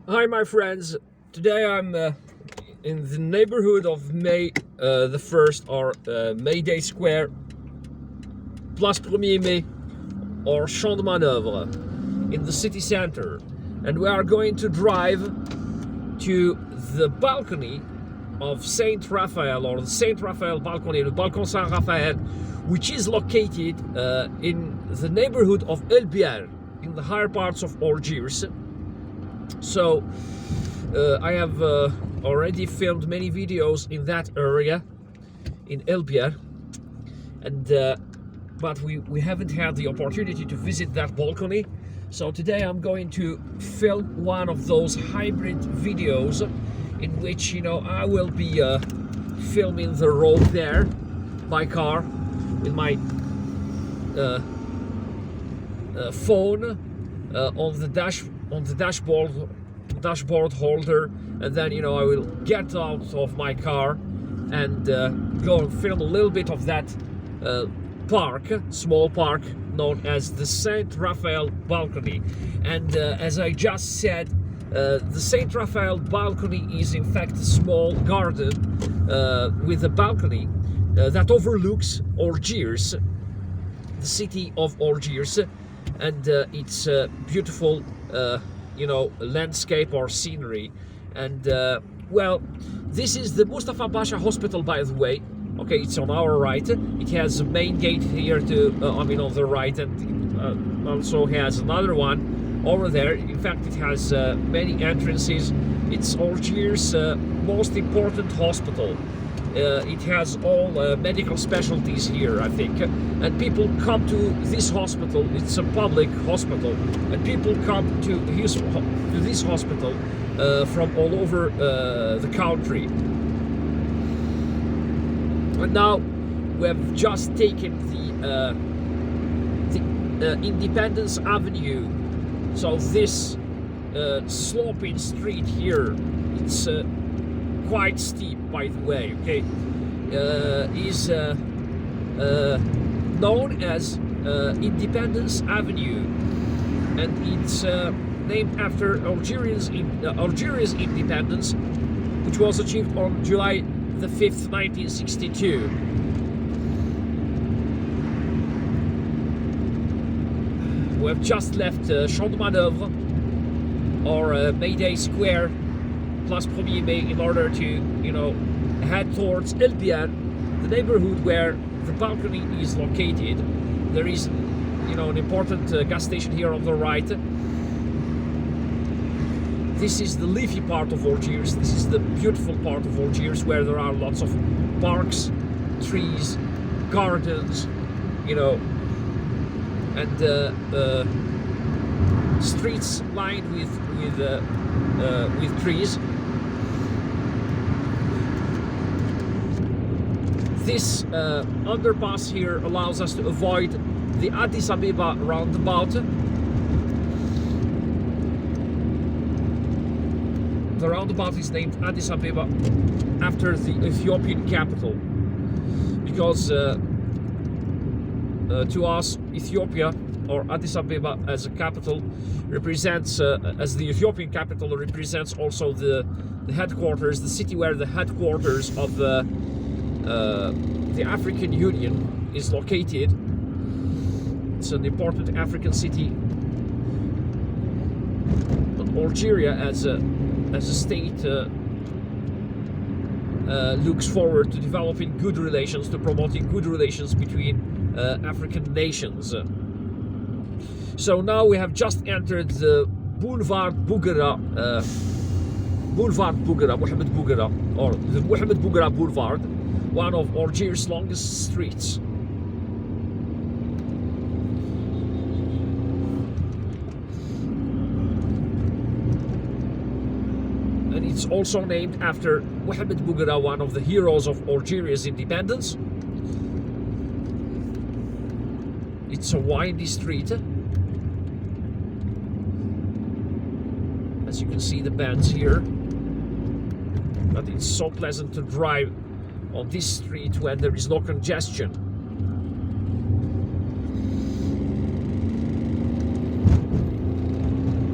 Hi, my friends. Today I'm in the neighborhood of May the 1st, or May Day Square, Place 1er Mai, or Champ-de-Manoeuvres, in the city center. And we are going to drive to the balcony of St Raphael, or the St Raphael balcony, the Balcon St Raphael, which is located in the neighborhood of Biar, in the higher parts of Algiers. So I have already filmed many videos in that area, in Biar, and but we haven't had the opportunity to visit that balcony. So today I'm going to film one of those hybrid videos in which, I will be filming the road there by car with my phone on the dashboard holder, and then I will get out of my car and go and film a little bit of that small park known as the St Raphael balcony. And as I just said, the St Raphael balcony is in fact a small garden with a balcony that overlooks Algiers, the city of Algiers, and it's a beautiful landscape or scenery. And well, this is the Mustafa Pasha Hospital, by the way. Okay, it's on our right. It has a main gate here on the right, and it also has another one over there. In fact, it has many entrances. It's Algiers' most important hospital. It has all medical specialties here, I think, and people come to this hospital. It's a public hospital, and people come to this hospital from all over the country. And now we have just taken the Independence Avenue. So this sloping street here, it's quite steep, by the way, okay, is known as Independence Avenue, and it's named after Algeria's independence, which was achieved on July the 5th, 1962. We have just left Champ-de-Manoeuvres, or May Day Square, Place 1er Mai, in order to, head towards Biar, the neighborhood where the balcony is located. There is, an important gas station here on the right. This is the leafy part of Algiers. This is the beautiful part of Algiers, where there are lots of parks, trees, gardens, and streets lined with trees. This underpass here allows us to avoid the Addis Ababa roundabout. The roundabout is named Addis Ababa after the Ethiopian capital, because to us, Ethiopia, or Addis Ababa as a capital, represents, as the Ethiopian capital, represents also the headquarters, the city where the headquarters of the African Union is located. It's an important African city. But Algeria, as a state, looks forward to developing good relations, to promoting good relations between African nations. So now we have just entered the Mohamed Bouguera, or the Mohamed Bouguera Boulevard, one of Algiers' longest streets. And it's also named after Mohamed Bouguera, one of the heroes of Algeria's independence. It's a windy street. As you can see, the bends here. But it's so pleasant to drive on this street when there is no congestion.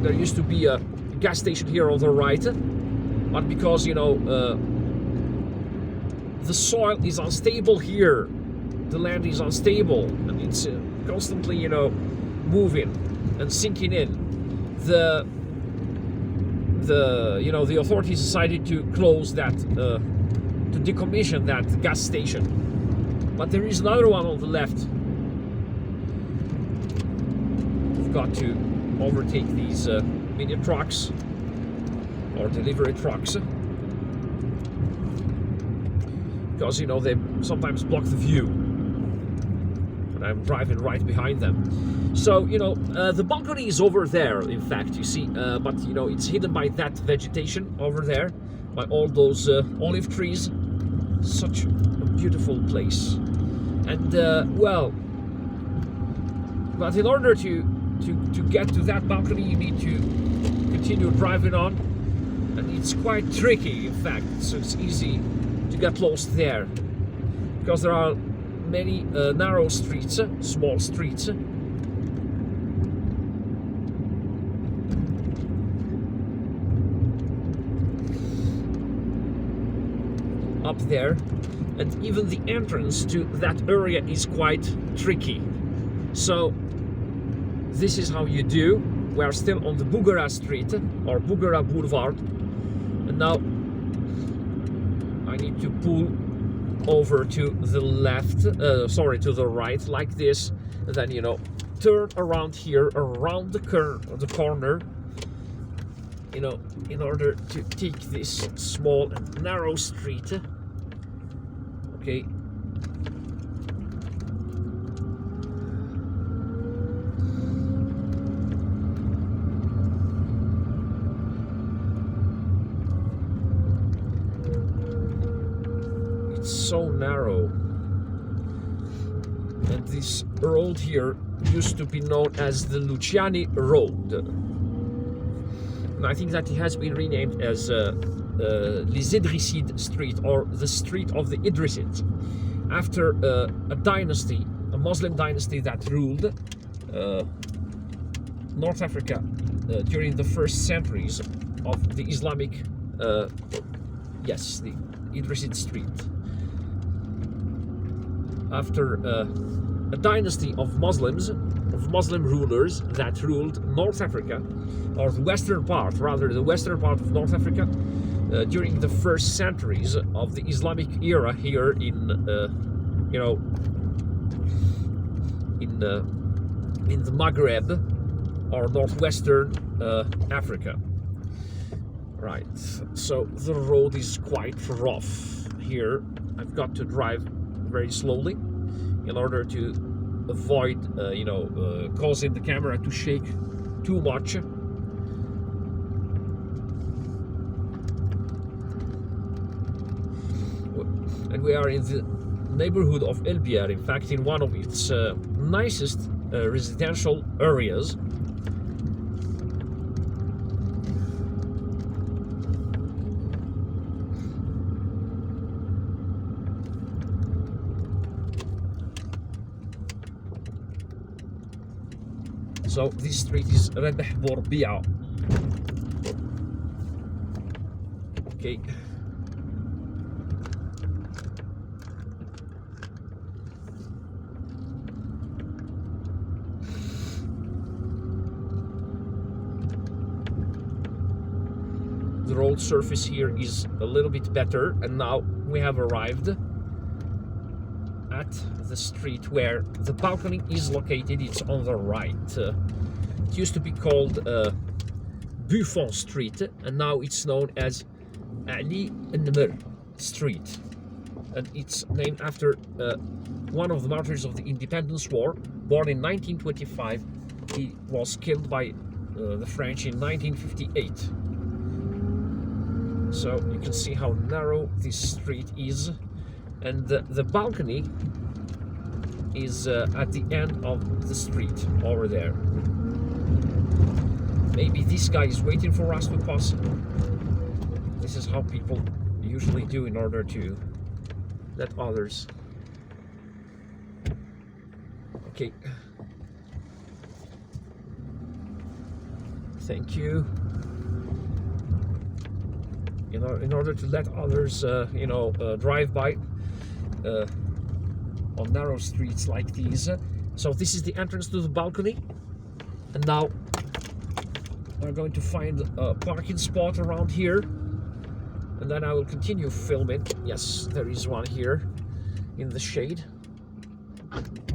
There used to be a gas station here on the right, but because, you know, the soil is unstable here, the land is unstable, and it's constantly, you know, moving and sinking in. The authorities decided to close that, to decommission that gas station. But there is another one on the left. We've got to overtake these mini trucks or delivery trucks, because, you know, they sometimes block the view, and I'm driving right behind them. So, you know, the balcony is over there, in fact, you see, but, you know, it's hidden by that vegetation over there, by all those olive trees. Such a beautiful place. And, well, but in order to get to that balcony, you need to continue driving on, and it's quite tricky, in fact, so it's easy to get lost there, because there are many narrow streets, small streets. Up there, and even the entrance to that area is quite tricky. So this is how you do. We are still on the Bugara Street, or Bugara Boulevard, and now I need to pull over to the left, to the right, like this, and then, you know, turn around here, around the corner, you know, in order to take this small and narrow street. Okay. It's so narrow, and this road here used to be known as the Luciani Road, and I think that it has been renamed as Les Idrisides Street, or the Street of the Idrisids, after a dynasty, a Muslim dynasty that ruled North Africa during the first centuries of the Islamic, the Idrisid Street. After a dynasty of Muslim rulers that ruled North Africa, or the western part of North Africa, during the first centuries of the Islamic era here in, you know, in the Maghreb, or northwestern Africa. Right, so the road is quite rough here. I've got to drive very slowly in order to avoid, you know, causing the camera to shake too much. And we are in the neighborhood of Biar, in fact, in one of its nicest residential areas. So this street is Biar. Okay. The road surface here is a little bit better, and now we have arrived at the street where the balcony is located. It's on the right. It used to be called Buffon Street, and now it's known as Ali N-Nimr Street, and it's named after one of the martyrs of the Independence War, born in 1925. He was killed by the French in 1958. So you can see how narrow this street is, and the balcony is at the end of the street over there. Maybe this guy is waiting for us to pass. This is how people usually do in order to let others. Okay. Thank you. in order to let others, drive by on narrow streets like these. So this is the entrance to the balcony, and now we're going to find a parking spot around here, and then I will continue filming. Yes, there is one here in the shade,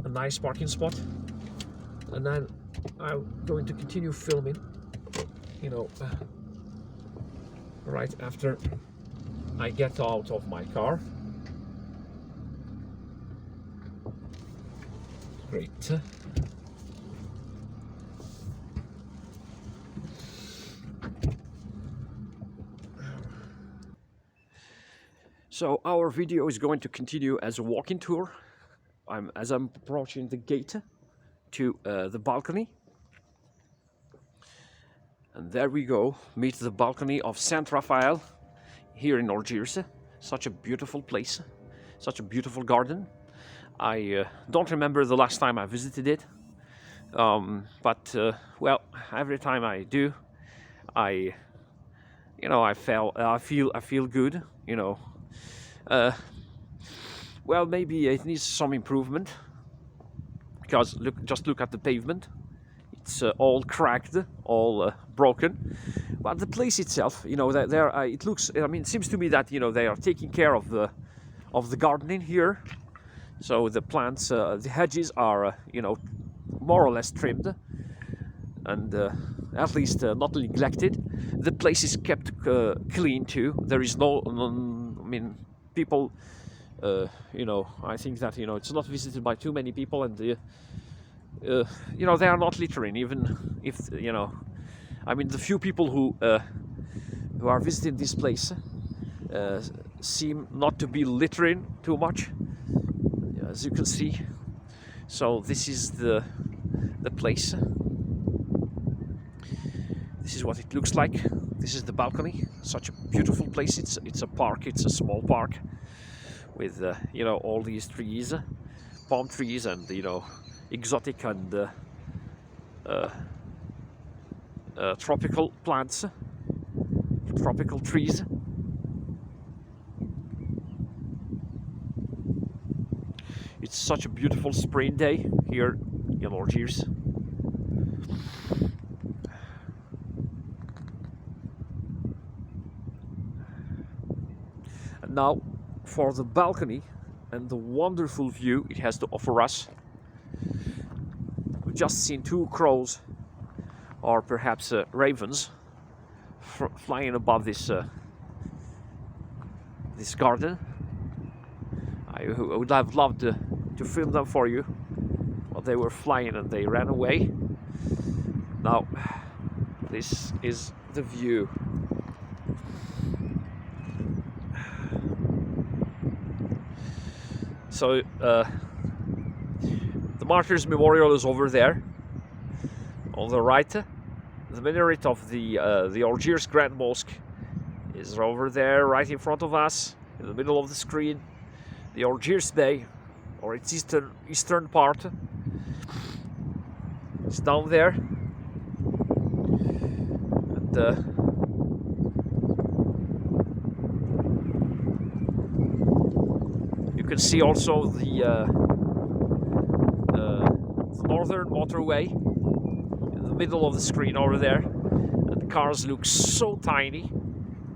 a nice parking spot, and then I'm going to continue filming, right after I get out of my car. Great. So our video is going to continue as a walking tour. As I'm approaching the gate to the balcony. And there we go, meet the balcony of St Raphael here in Algiers. Such a beautiful place, such a beautiful garden. I don't remember the last time I visited it, but well, every time I do, I feel good. Well, maybe it needs some improvement, because just look at the pavement. It's all cracked, all broken. But the place itself, it looks. I mean, it seems to me that they are taking care of the gardening here. So the plants, the hedges are, more or less trimmed, and at least not neglected. The place is kept clean too. There is people. I think that it's not visited by too many people, and they are not littering, even if the few people who are visiting this place seem not to be littering too much, as you can see. So this is the place. This is what it looks like. This is the balcony. Such a beautiful place. It's a park. It's a small park with all these trees, palm trees, and exotic and tropical plants, tropical trees. It's such a beautiful spring day here in Algiers. And now for the balcony and the wonderful view it has to offer us. We've just seen two crows, or perhaps ravens, flying above this garden. I would have loved to film them for you, but they were flying and they ran away. Now, this is the view. So, the Martyrs Memorial is over there, on the right. The minaret of the Algiers Grand Mosque is over there, right in front of us, in the middle of the screen. The Algiers Bay, or its eastern part, is down there. And you can see also the northern motorway in the middle of the screen over there. And the cars look so tiny,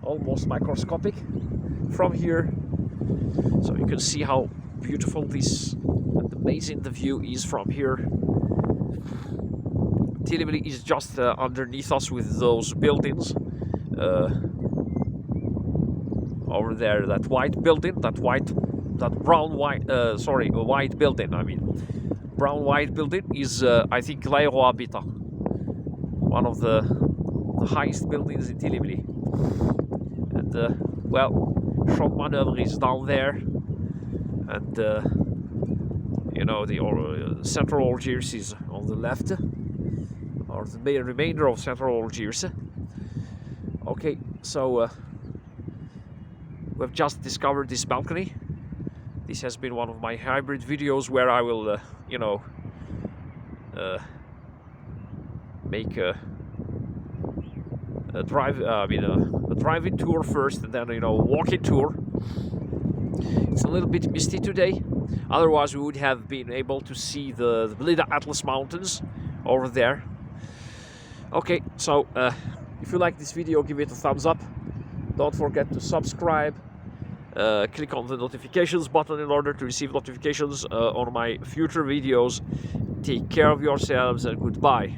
almost microscopic from here. So you can see how beautiful this and amazing the view is from here. Tivoli is just underneath us with those buildings. Over there, that white building, white building. I mean, brown white building is, I think, l'Aérohabitat, one of the highest buildings in Tivoli. And well, Champ-de-Manoeuvres is down there, and the central Algiers is on the left, or the main remainder of central Algiers. Okay, so we've just discovered this balcony. This has been one of my hybrid videos where I will, make a driving tour first, and then a walking tour. It's a little bit misty today. Otherwise, we would have been able to see the Blida Atlas Mountains over there. Okay, so if you like this video, give it a thumbs up. Don't forget to subscribe. Click on the notifications button in order to receive notifications on my future videos. Take care of yourselves and goodbye.